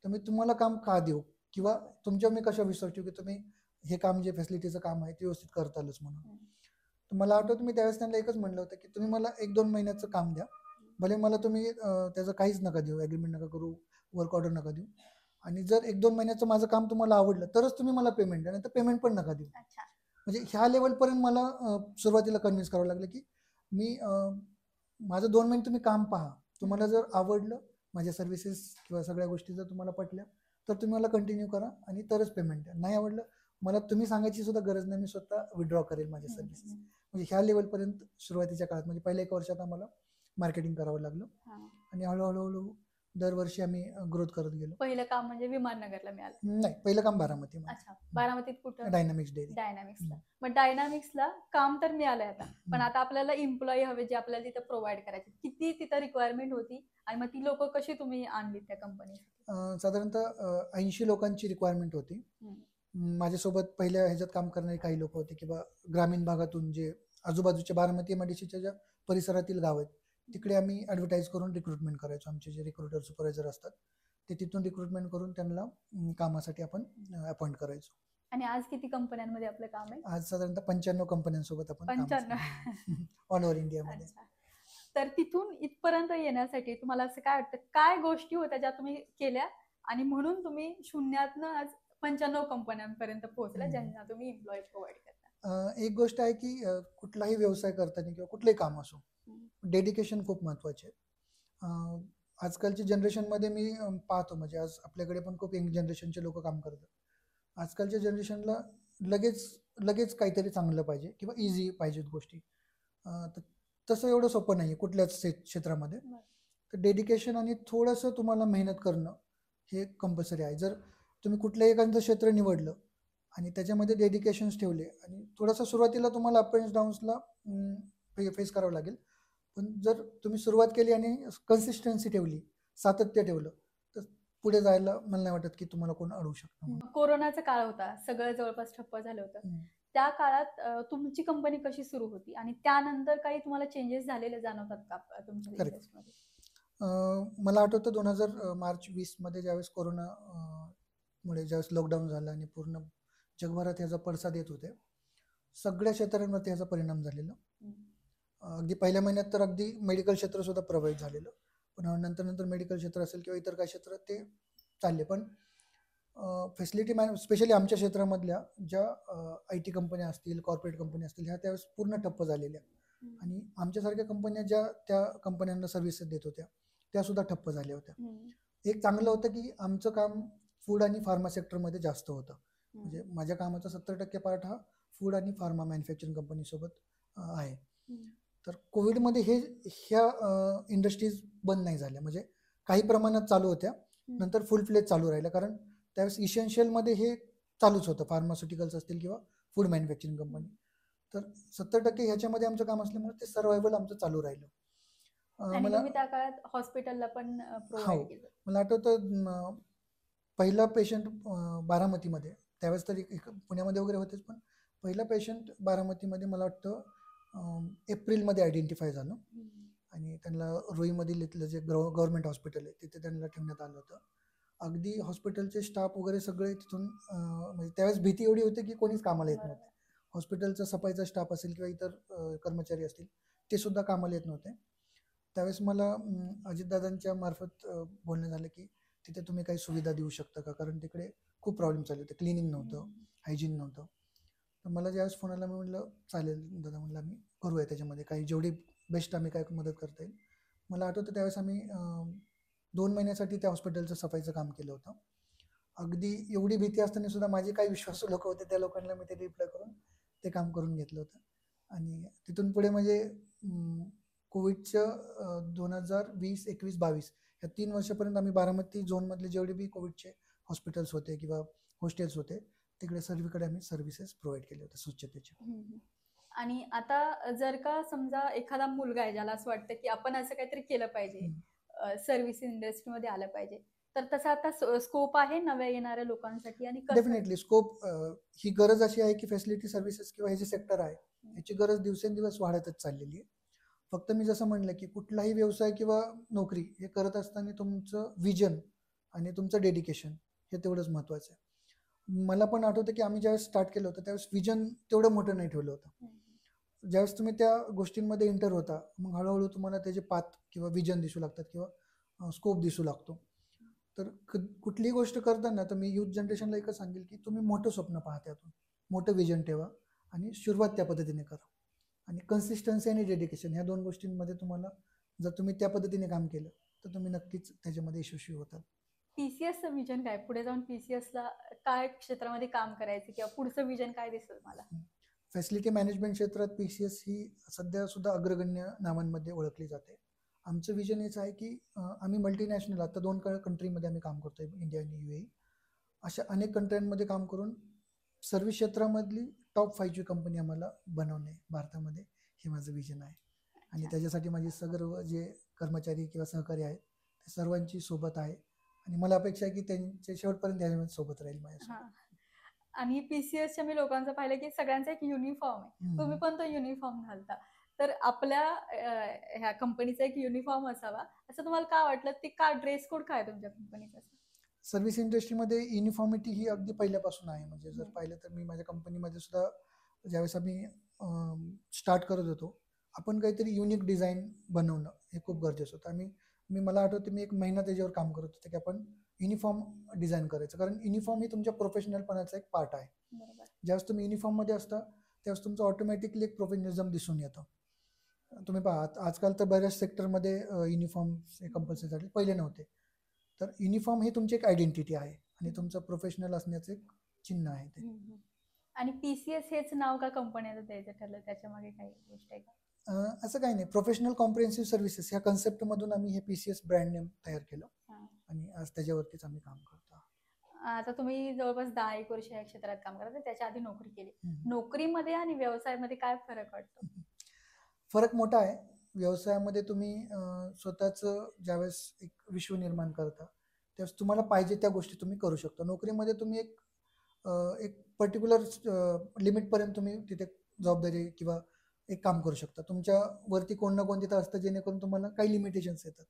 तर मी तुम्हाला काम का देऊ किंवा तुमच्यावर मी कशा विश्वास ठेवू की तुम्ही हे काम जे फॅसिलिटीचं काम आहे ते व्यवस्थित करतालच म्हणून. तर मला आठवतं मी त्यावेळेस त्यांना एकच म्हणलं होतं की तुम्ही मला 1-2 महिन्याचं काम द्या, भले मला तुम्ही त्याचं काहीच नका देऊ, ॲग्रीमेंट नका करू, वर्क ऑर्डर नका देऊ, आणि जर 1-2 महिन्याचं माझं काम तुम्हाला आवडलं तरच तुम्ही मला पेमेंट द्या, नाही तर पेमेंट पण नका देऊ. म्हणजे ह्या लेवलपर्यंत मला सुरुवातीला कन्व्हिन्स करावं लागलं की मी माझं 2 महिने तुम्ही काम पहा, तुम्हाला जर आवडलं, माझ्या सर्व्हिसेस किंवा सगळ्या गोष्टी जर तुम्हाला पटल्या तर तुम्ही मला कंटिन्यू करा आणि तरच पेमेंट द्या. नाही आवडलं, मला तुम्ही सांगायची सुद्धा गरज नाही, मी स्वतः विड्रॉ करेल माझ्या सर्व्हिसेस. म्हणजे ह्या लेवलपर्यंत सुरुवातीच्या काळात म्हणजे पहिल्या 1 वर्षात आम्हाला मार्केटिंग करावं लागलं आणि हळूहळू दरवर्षी आम्ही ग्रोथ करत गेलो. पहिलं काम म्हणजे विमाननगरला मिळालं? नाही, पहिलं काम बारामती. अच्छा, बारामतीत कुठं? Dynamics dairy. डायनामिक्सला. मग डायनामिक्सला काम तर मिळालंय आता, पण आता आपल्याला एम्प्लॉई हवे जे आपल्याला तिथं प्रोव्हाइड करायचे. किती तिथं रिक्वायरमेंट होती आणि मग ती लोक कशी तुम्ही आणली त्या कंपनीसाठी? साधारणतः 80 लोकांची रिक्वायरमेंट होती. माझ्यासोबत पहिल्या ह्याच्यात काम करणारे काही लोक होते किंवा ग्रामीण भागातून जे आजूबाजूच्या बारामती एमआयडीसीच्या ज्या परिसरातील गाव आहेत तिकडे आम्ही ॲडव्हर्टाईज करून रिक्रुटमेंट करायचो. आमचे जे रिक्रुटर सुपरवायझर असतात ते तिथून रिक्रुटमेंट करून त्यांना कामासाठी आपण अपॉइंट करायचो. आणि आज किती कंपन्यांमध्ये आपलं काम आहे? आज साधारणतः 95 कंपन्यांसोबत आपण 95 ऑल ओव्हर इंडियामध्ये. तर तिथून इथपर्यंत येण्यासाठी तुम्हाला असं काय वाटतं, काय गोष्टी होत्या ज्या तुम्ही केल्या आणि म्हणून तुम्ही शून्यातनं आज 95 कंपन्यांपर्यंत पोहोचला ज्यांना तुम्ही एम्प्लॉई प्रोव्हाइड करता? एक गोष्ट आहे की कुठलाही व्यवसाय करताना किंवा कुठलंही काम असो, डेडिकेशन खूप महत्वाचे आहे. आजकालच्या जनरेशनमध्ये मी पाहतो, म्हणजे आज आपल्याकडे पण खूप यंग जनरेशनचे लोक काम करतात. आजकालच्या जनरेशनला लगेच काहीतरी चांगलं पाहिजे किंवा इझी पाहिजेत गोष्टी. तसं एवढं सोपं नाही आहे कुठल्याच क्षेत्रामध्ये. तर डेडिकेशन आणि थोडंसं तुम्हाला मेहनत करणं हे कंपल्सरी आहे. जर तुम्ही कुठलंही एखादं क्षेत्र निवडलं आणि त्याच्यामध्ये डेडिकेशन्स ठेवले आणि थोडासा सुरुवातीला तुम्हाला अप अँड डाऊन्सला फेस करावं लागेल, पण जर तुम्ही सुरुवात केली आणि कन्सिस्टन्सी ठेवली, सातत्य ठेवलं, तर पुढे जायला मला नाही वाटत की तुम्हाला कोण अडवू शकतं. कोरोनाचा काळ होता, सगळं जवळपास ठप्प झालं होतं. त्या काळात तुमची कंपनी कशी सुरू होती आणि त्यानंतर काही तुम्हाला चेंजेस झालेले जाणवतात का तुमच्या बिझनेसमध्ये? मला आठवतं 2000 मार्च 20 मध्ये ज्यावेळेस कोरोना मुळे ज्यावेळेस लॉकडाऊन झालं आणि पूर्ण जगभरात याचा पडसाद येत होते, सगळ्या क्षेत्रांवरती याचा परिणाम झालेला. अगदी पहिल्या महिन्यात तर अगदी मेडिकल क्षेत्र सुद्धा प्रभावित झालेलं, पण नंतर मेडिकल क्षेत्र असेल किंवा इतर काही क्षेत्र ते चालले. पण फॅसिलिटी स्पेशली आमच्या क्षेत्रामधल्या ज्या IT कंपन्या असतील, कॉर्पोरेट कंपन्या असतील, ह्या त्यावेळेस पूर्ण ठप्प झालेल्या आणि आमच्यासारख्या कंपन्या ज्या त्या कंपन्यांना सर्व्हिसेस देत होत्या त्या सुद्धा ठप्प झाल्या होत्या. एक चांगलं होतं की आमचं काम फूड आणि फार्मा सेक्टरमध्ये जास्त होतं. म्हणजे माझ्या कामाचा 70% पार्ट हा फूड आणि फार्मा मॅन्युफॅक्चरिंग कंपनीसोबत आहे. तर कोविडमध्ये ह्या इंडस्ट्रीज बंद नाही झाल्या, म्हणजे काही प्रमाणात चालू होत्या, नंतर फुल फ्लेज चालू राहिल्या, कारण त्यावेळेस इसेन्शियलमध्ये हे चालूच होतं, फार्मास्युटिकल्स असतील किंवा फूड मॅन्युफॅक्चरिंग कंपनी. तर 70% ह्याच्यामध्ये आमचं काम असल्यामुळे ते सर्वायवल आमचं चालू राहिलं. मला त्या काळात हॉस्पिटलला पण प्रोव्हाइड केलं. मला आठवतं पहिला पेशंट बारामतीमध्ये, त्यावेळेस तरी पुण्यामध्ये वगैरे होतेच, पण पहिला पेशंट बारामतीमध्ये मला वाटतं एप्रिलमध्ये आयडेंटिफाय झालं आणि त्यांना रोईमधील इथलं जे गव्हर्नमेंट हॉस्पिटल आहे तिथे त्यांना ठेवण्यात आलं होतं. अगदी हॉस्पिटलचे स्टाफ वगैरे सगळे तिथून, म्हणजे त्यावेळेस भीती एवढी होती की कोणीच कामाला येत नव्हते. हॉस्पिटलचा सफाईचा स्टाफ असेल किंवा इतर कर्मचारी असतील ते सुद्धा कामाला येत नव्हते. त्यावेळेस मला अजितदादांच्या मार्फत बोलणं झालं की तिथे तुम्ही काही सुविधा देऊ शकता का, कारण तिकडे खूप प्रॉब्लेम चालू होते, क्लिनिंग नव्हतं, हायजीन नव्हतं. तर मला ज्यावेळेस फोन आला मी म्हटलं चालेल दादा, म्हटलं आम्ही करूया त्याच्यामध्ये काही जेवढी बेस्ट आम्ही काय मदत करता येईल. मला आठवतं त्यावेळेस आम्ही 2 महिन्यासाठी त्या हॉस्पिटलचं सफाईचं काम केलं होतं. अगदी एवढी भीती असताना सुद्धा माझे काही विश्वासू लोक होते, त्या लोकांना मी ते रिप्लाय करून ते काम करून घेतलं होतं. आणि तिथून पुढे म्हणजे कोविडचं 2020, 21, 22 या 3 वर्षापर्यंत आम्ही बारामती झोनमधले जेवढे बी कोविडचे हॉस्पिटल्स होते किंवा हॉस्टेल्स होते तिकडे सर्वीकडे आम्ही सर्व्हिसेस प्रोव्हाइड केले होते स्वच्छतेचे. आणि आता जर का समजा एखादा मुलगा आहे ज्याला असं वाटतं की आपण असं काहीतरी केलं पाहिजे, सर्व्हिस इंडस्ट्रीमध्ये आलं पाहिजे, तर तसा आता स्कोप आहे नव्या येणाऱ्या लोकांसाठी? आणि डेफिनेटली स्कोप, ही गरज अशी आहे की फॅसिलिटी सर्व्हिसेस किंवा हे जे सेक्टर आहे याची गरज दिवसेंदिवस वाढतच चाललेली आहे. फक्त मी जसं म्हणलं की कुठलाही व्यवसाय किंवा नोकरी हे करत असताना तुमचं विजन आणि तुमचं डेडिकेशन हे तेवढंच महत्त्वाचं आहे. मला पण आठवतं की आम्ही ज्यावेळेस स्टार्ट केलं होतं त्यावेळेस विजन तेवढं मोठं नाही ठेवलं होतं. ज्यावेळेस तुम्ही त्या गोष्टींमध्ये एंटर होता मग हळूहळू तुम्हाला त्याचे पाथ किंवा विजन दिसू लागतात किंवा स्कोप दिसू लागतो. तर कुठलीही गोष्ट करताना तर मी युथ जनरेशनला एकच सांगेल की तुम्ही मोठं स्वप्न पहा, त्यातून मोठं विजन ठेवा आणि सुरुवात त्या पद्धतीने करा. आणि कन्सिस्टन्सी आणि डेडिकेशन ह्या 2 गोष्टींमध्ये तुम्हाला जर तुम्ही त्या पद्धतीने काम केलं तर तुम्ही नक्कीच त्याच्यामध्ये यशस्वी होतात. पीसीएसचं विजन काय? पुढे जाऊन पीसीएसला काय क्षेत्रामध्ये काम करायचं किंवा पुढचं विजन काय दिसेल मला? फॅसिलिटी मॅनेजमेंट क्षेत्रात पीसीएस ही सध्या सुद्धा अग्रगण्य नावांमध्ये ओळखली जाते. आमचं विजन हेच आहे की आम्ही मल्टीनॅशनल आता 2 कंट्रीमध्ये आम्ही काम करतोय, इंडिया आणि UAE. अशा अनेक कंट्र्यांमध्ये काम करून सर्व्हिस क्षेत्रामधली टॉप 5ची कंपनी आम्हाला बनवणे भारतामध्ये, हे माझं विजन आहे. आणि त्याच्यासाठी माझे सर्व जे कर्मचारी किंवा सहकारी आहेत ते सर्वांची सोबत आहे आणि मला अपेक्षा आहे की त्यांच्या शेवटपर्यंत याच्यामध्ये सोबत राहील माझ्यासोबत. आणि पीसीएसच्या मी लोकांचं पाहिलं की सगळ्यांचा एक युनिफॉर्म आहे, तुम्ही पण तो युनिफॉर्म घालता. तर आपल्या ह्या कंपनीचा एक युनिफॉर्म असावा असं तुम्हाला का वाटलं? ते का ड्रेस कोड काय तुमच्या कंपनीचा? सर्व्हिस इंडस्ट्रीमध्ये युनिफॉर्मिटी ही अगदी पहिल्यापासून आहे. म्हणजे जर पाहिलं तर मी माझ्या कंपनीमध्ये सुद्धा ज्यावेळेस आम्ही स्टार्ट करत होतो आपण काहीतरी युनिक डिझाईन बनवणं हे खूप गरजेचं होतं. मला आठवतं मी 1 महिना त्याच्यावर काम करत होतो की आपण युनिफॉर्म डिझाईन करायचं, कारण युनिफॉर्म ही तुमच्या प्रोफेशनलपणाचा एक पार्ट आहे. ज्यावेळेस तुम्ही युनिफॉर्ममध्ये असता त्यावेळेस तुमचं ऑटोमॅटिकली एक प्रोफेशनलिझम दिसून येतं. तुम्ही पहा आजकाल तर बऱ्याच सेक्टरमध्ये युनिफॉर्म हे कंपल्सरी झाले, पहिले नव्हते. तर युनिफॉर्म ही तुमची एक आयडेंटिटी आहे आणि तुमचं प्रोफेशनल असण्याचं एक चिन्ह आहे ते. आणि पीसीएस हेच नाव का कंपनीचं द्यायचं ठरलं, त्याच्यामागे काही गोष्ट आहे का? असं काही नाही, प्रोफेशनल कॉम्प्रिहेन्सिव्ह सर्व्हिसेस ह्या कन्सेप्टमधून आम्ही हे पीसीएस ब्रँड नेम तयार केलं आणि आज त्याच्यावरतीच आम्ही काम करतो. आता तुम्ही जवळपास 10-1 वर्ष या क्षेत्रात काम करता, त्याच्या आधी नोकरी केली. नोकरीमध्ये आणि व्यवसायामध्ये काय फरक वाटतो? फरक मोठा आहे. व्यवसायामध्ये तुम्ही स्वतःचं ज्यावेळेस एक विश्व निर्माण करता त्यावेळेस तुम्हाला पाहिजे त्या गोष्टी तुम्ही करू शकता. नोकरीमध्ये तुम्ही एक पर्टिक्युलर लिमिटपर्यंत तुम्ही तिथे जबाबदारी किंवा एक काम करू शकता. तुमच्यावरती कोण ना कोण तिथं असतं जेणेकरून तुम्हाला काही लिमिटेशन्स येतात.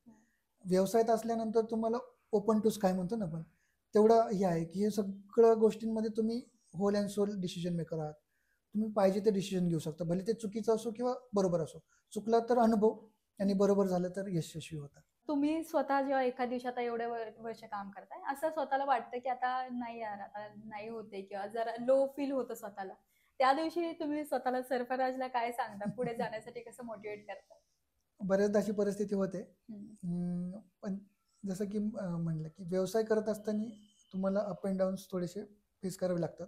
व्यवसायात असल्यानंतर तुम्हाला ओपन टू स्काय म्हणतो ना आपण, तेवढं हे आहे की हे सगळ्या गोष्टींमध्ये तुम्ही whole and soul decision maker आहात. तुम्ही पाहिजे ते डिसिजन घेऊ शकता, भले ते चुकीचं असो किंवा बरोबर असो. चुकला तर अनुभव आणि बरोबर झालं तर यशस्वी होता. तुम्ही स्वतः जेव्हा एका दिवशी आता एवढे वर्ष काम करताय, असं स्वतःला वाटतं की आता नाही यार, आता नाही होते किंवा जरा लो फील होतं स्वतःला, त्या दिवशी तुम्ही स्वतःला सरफराजला काय सांगता? पुढे जाण्यासाठी कसं मोटिवेट करता? बऱ्याचदा अशी परिस्थिती होते. पण जसं की म्हणलं की व्यवसाय करत असताना तुम्हाला अप अँड डाऊन्स थोडेसे फेस करावे लागतात.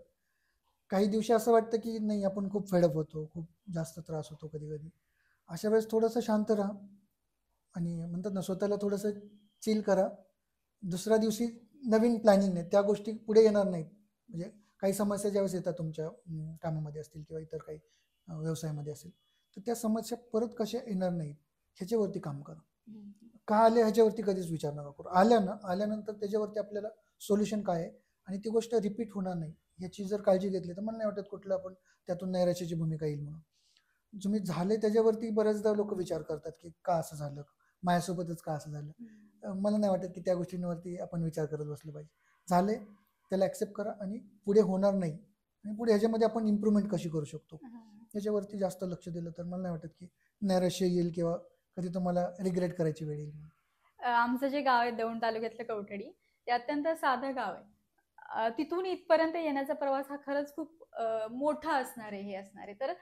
काही दिवशी असं वाटतं की नाही आपण खूप फेडअप होतो, खूप जास्त त्रास होतो कधी कधी. अशा वेळेस थोडंसं शांत राहा आणि म्हणतात ना स्वतःला थोडंसं चिल करा. दुसऱ्या दिवशी नवीन प्लॅनिंग नाही, त्या गोष्टी पुढे येणार नाहीत. म्हणजे काही समस्या ज्यावेळेस येतात तुमच्या कामामध्ये असतील किंवा इतर काही व्यवसायामध्ये असेल तर त्या समस्या परत कशा येणार नाहीत ह्याच्यावरती काम करा. का आले ह्याच्यावरती कधीच विचार नका करू. आल्यानंतर त्याच्यावरती आपल्याला सोल्युशन काय आहे आणि ती गोष्ट रिपीट होणार नाही याची जर काळजी घेतली तर मला नाही वाटत कुठलं आपण त्यातून नैराश्याची भूमिका येईल म्हणून. तुम्ही झाले त्याच्यावरती बऱ्याचदा लोक विचार करतात की का असं झालं, माझ्यासोबतच का असं झालं. मला नाही वाटत की त्या गोष्टींवरती आपण विचार करत बसलो पाहिजे. झाले त्याला ऍक्सेप्ट करा आणि पुढे होणार नाही आणि पुढे ह्याच्यामध्ये आपण इम्प्रूव्हमेंट कशी करू शकतो याच्यावरती जास्त लक्ष दिलं तर मला नाही वाटत की नैराश्य येईल किंवा कधी तुम्हाला रिग्रेट करायची वेळ येईल. आमचं जे गाव आहे दौंड तालुक्यातलं कवठडी, ते अत्यंत साधं गाव आहे. तिथून इथपर्यंत येण्याचा प्रवास हा खरंच खूप मोठा असणार आहे, हे असणार आहे. तर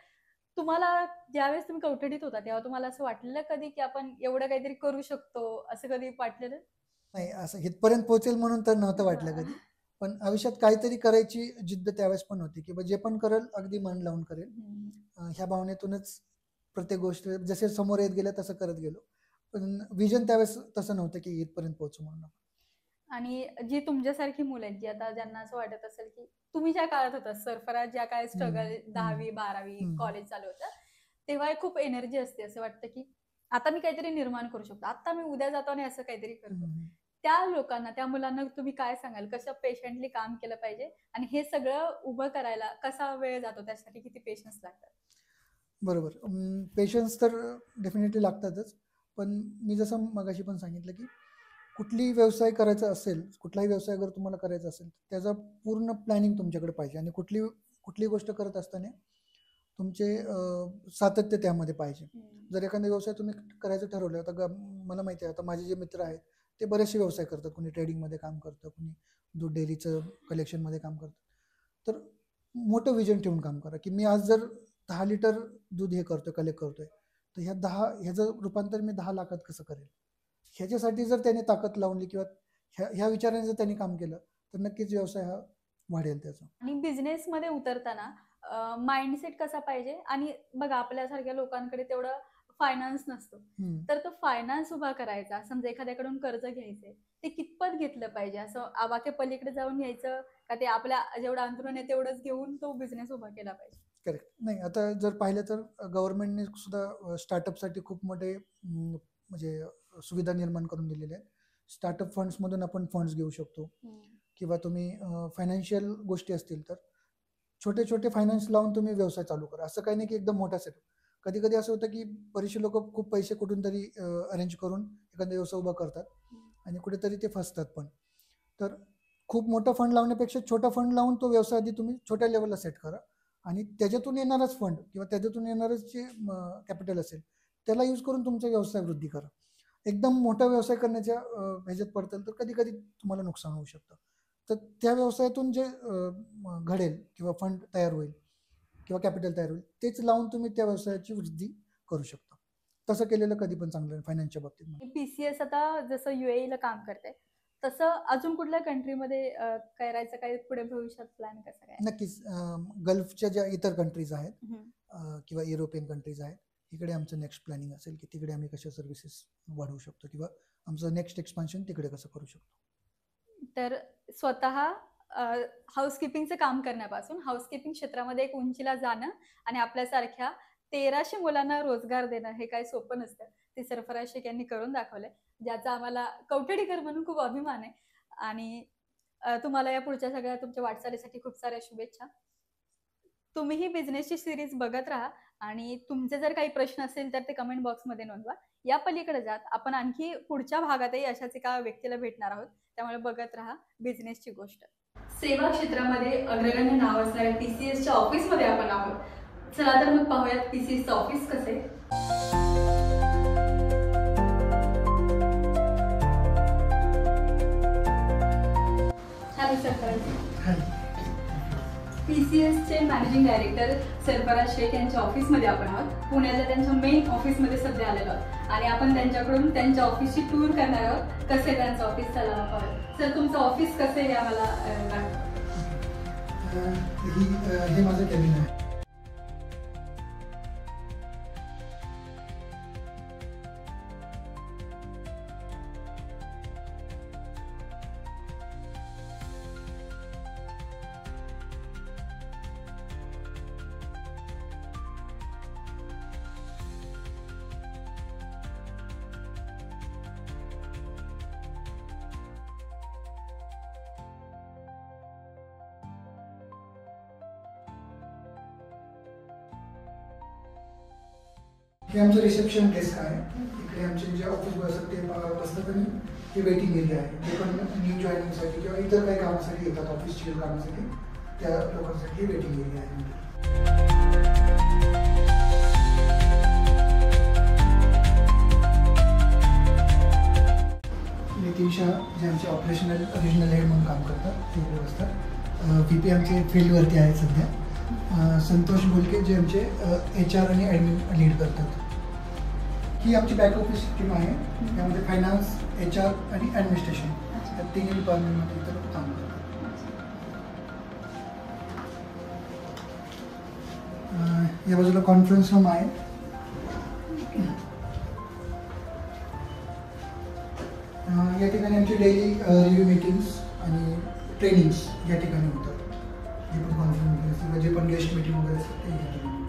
तुम्हाला ज्यावेळेस तुम्ही कवठडीत होता तेव्हा तुम्हाला असं वाटलेलं कधी की आपण एवढं काहीतरी करू शकतो, असं कधी वाटलेलं? नाही, असं इथपर्यंत पोहोचेल म्हणून तर नव्हतं वाटलं कधी. पण आयुष्यात काहीतरी करायची जिद्द त्यावेळेस पण होती, की जे पण करेल अगदी मन लावून करेल. ह्या भावनेतूनच प्रत्येक गोष्ट जसे समोर येत गेल्या तसं करत गेलो. पण विजन त्यावेळेस तसं नव्हतं की इथपर्यंत पोहोचू म्हणून. आणि जी तुमच्यासारखी मुलं आहेत, जी आता ज्यांना असं वाटत असेल की तुम्ही ज्या काळात होता सरफराज, ज्या काय स्ट्रगल 10वी 12वी कॉलेज चालू होतं, तेव्हा खूप एनर्जी असते. असं वाटतं की आता मी काहीतरी निर्माण करू शकतो, आता मी उद्या जातो आणि असं काहीतरी करतो. त्या लोकांना, त्या मुलांना तुम्ही काय सांगाल? कसं पेशंटली काम केलं पाहिजे आणि हे सगळं उभं करायला कसा वेळ जातो, त्यासाठी किती पेशन्स लागतात? बरोबर. पेशन्स तर डेफिनेटली लागतातच. पण मी जसं मगाशी पण सांगितलं की कुठलीही व्यवसाय करायचा असेल, कुठलाही व्यवसाय अगर तुम्हाला करायचा असेल, त्याचं पूर्ण प्लॅनिंग तुमच्याकडे पाहिजे आणि कुठली गोष्ट करत असताना तुमचे सातत्य त्यामध्ये पाहिजे. जर एखादा व्यवसाय तुम्ही करायचं ठरवलं, आता मला माहिती आहे, आता माझे जे मित्र आहेत ते बरेचसे व्यवसाय करतात. कोणी ट्रेडिंगमध्ये काम करतं, कोणी दूध डेअरीचं कलेक्शनमध्ये काम करतं. तर मोठं विजन ठेवून काम करा, की मी आज जर 10 लिटर दूध हे करतोय, कलेक्ट करतोय, तर ह्याचं रूपांतर मी 10 लाखात कसं करेल. ह्याच्यासाठी जर त्याने ताकद लावली किंवा ह्या विचाराने जर त्यांनी काम केलं तर नक्कीच व्यवसाय हा वाढेल त्याचा. आणि बिझनेसमध्ये उतरताना माइंडसेट कसा पाहिजे? आणि बघा आपल्यासारख्या लोकांकडे तेवढं फायनान्स नसतो, तर तो फायनान्स उभा करायचा, समजा एखाद्याकडून कर्ज घ्यायचंय, ते कितपत घेतलं पाहिजे? असं आवाक्या पलीकडे जाऊन घ्यायचं का ते आपल्या जेवढं अंतरून आहे तेवढंच घेऊन तो बिझनेस उभा केला पाहिजे? करेक्ट. नाही, आता जर पाहिलं तर गव्हर्नमेंटने सुद्धा स्टार्टअपसाठी खूप मोठे म्हणजे सुविधा निर्माण करून दिलेल्या आहेत. स्टार्टअप फंड्समधून आपण फंड्स घेऊ शकतो किंवा तुम्ही फायनान्शियल गोष्टी असतील तर छोटे छोटे फायनान्स लावून तुम्ही व्यवसाय चालू करा. असं काही नाही की एकदम मोठा सेटअप. कधी कधी असं होतं की बरेचसे लोक खूप पैसे कुठून तरी अरेंज करून एखादा व्यवसाय उभा करतात आणि कुठेतरी ते फसतात पण. तर खूप मोठा फंड लावण्यापेक्षा छोटा फंड लावून तो व्यवसाय आधी तुम्ही छोट्या लेवलला सेट करा आणि त्याच्यातून येणारच फंड किंवा त्याच्यातून येणारच जे कॅपिटल असेल त्याला यूज करून तुमचा व्यवसाय वृद्धी करा. एकदम मोठा व्यवसाय करण्याच्या ह्याच्यात पडतं तर कधी कधी तुम्हाला नुकसान होऊ शकतं. तर त्या व्यवसायातून जे घडेल किंवा फंड तयार होईल किंवा कॅपिटल तयार होईल तेच लावून तुम्ही त्या व्यवसायाची वृद्धी करू शकता. तसं केलेलं कधी पण चांगलं फायनान्सच्या बाबतीत. पीसीएस आता जसं युएईला काम करते, तसं अजून कुठल्या कंट्रीमध्ये करायचं काही पुढे भविष्यात प्लॅन कसं काय? नक्कीच. गल्फच्या ज्या इतर कंट्रीज आहेत किंवा युरोपियन कंट्रीज आहेत, इकडे आमचं नेक्स्ट प्लॅनिंग असेल की तिकडे आम्ही कशा सर्व्हिसेस वाढवू शकतो किंवा आमचं नेक्स्ट एक्सपान्शन तिकडे कसं करू शकतो. तर स्वतः हाऊसकीपिंगचं काम करण्यापासून हाऊसकीपिंग क्षेत्रामध्ये एक उंचीला जाणं आणि आपल्यासारख्या 1300 मुलांना रोजगार देणं हे काही सोपं नसतं. ते सरफराज शेख यांनी करून दाखवलंय, ज्याचा आम्हाला कवठडीकर म्हणून खूप अभिमान आहे. आणि तुम्हाला या पुढच्या सगळ्या तुमच्या वाटचालीसाठी खूप साऱ्या शुभेच्छा. तुम्हीही बिझनेसची सिरीज बघत राहा आणि तुमचे जर काही प्रश्न असेल तर ते कमेंट बॉक्समध्ये नोंदवा. या पलीकडे जात आपण आणखी पुढच्या भागातही अशाच एका व्यक्तीला भेटणार आहोत, त्यामुळे बघत राहा बिझनेसची गोष्ट. सेवा क्षेत्रामध्ये अग्रगण्य नाव असणाऱ्या पीसीएसच्या ऑफिसमध्ये आपण आहोत. चला तर मग पाहूयात पीसीएसचं ऑफिस कसे. हॅलो सरफराज. पीसीएसचे मॅनेजिंग डायरेक्टर सरफराज शेख यांच्या ऑफिसमध्ये आपण आहोत. पुण्याच्या त्यांच्या मेन ऑफिसमध्ये सध्या आलेलो आहोत आणि आपण त्यांच्याकडून त्यांच्या ऑफिसची टूर करणार आहोत. कसे त्यांचं ऑफिस चालवा. सर, तुमचं ऑफिस कसं आहे आम्हाला हे माझं कॅबिन आहे. हे आमचं रिसेप्शन डेस्क आहे. इकडे आमचे जे ऑफिस बॉय असतात ते बसतात आणि हे वेटिंग एरिया आहे. ते पण न्यू जॉईनिंगसाठी किंवा इतर काही कामासाठी येतात, ऑफिसची कामासाठी, त्या लोकांसाठी वेटिंग एरिया आहे. नितीन शाह जे आमचे ऑपरेशनल रिजनल हेड म्हणून काम करतात ते इकडे बसतात. व्ही पी आमचे फील्डवरती आहेत सध्या. संतोष बोलके जे आमचे HR आणि ॲडमिन लीड करतात. ही आमची बॅक ऑफिस टीम आहे. त्यामध्ये फायनान्स, HR आणि ॲडमिनिस्ट्रेशन या तिन्ही डिपार्टमेंटमध्ये इतर काम करतात. या बाजूला कॉन्फरन्स रूम आहे. या ठिकाणी आमची डेली रिव्ह्यू मीटिंग्स आणि ट्रेनिंग्स या ठिकाणी होतात. जे पण कॉन्फरन्स मीटिंग असतात, जे पण गेस्ट मीटिंग वगैरे असतात ते या ठिकाणी.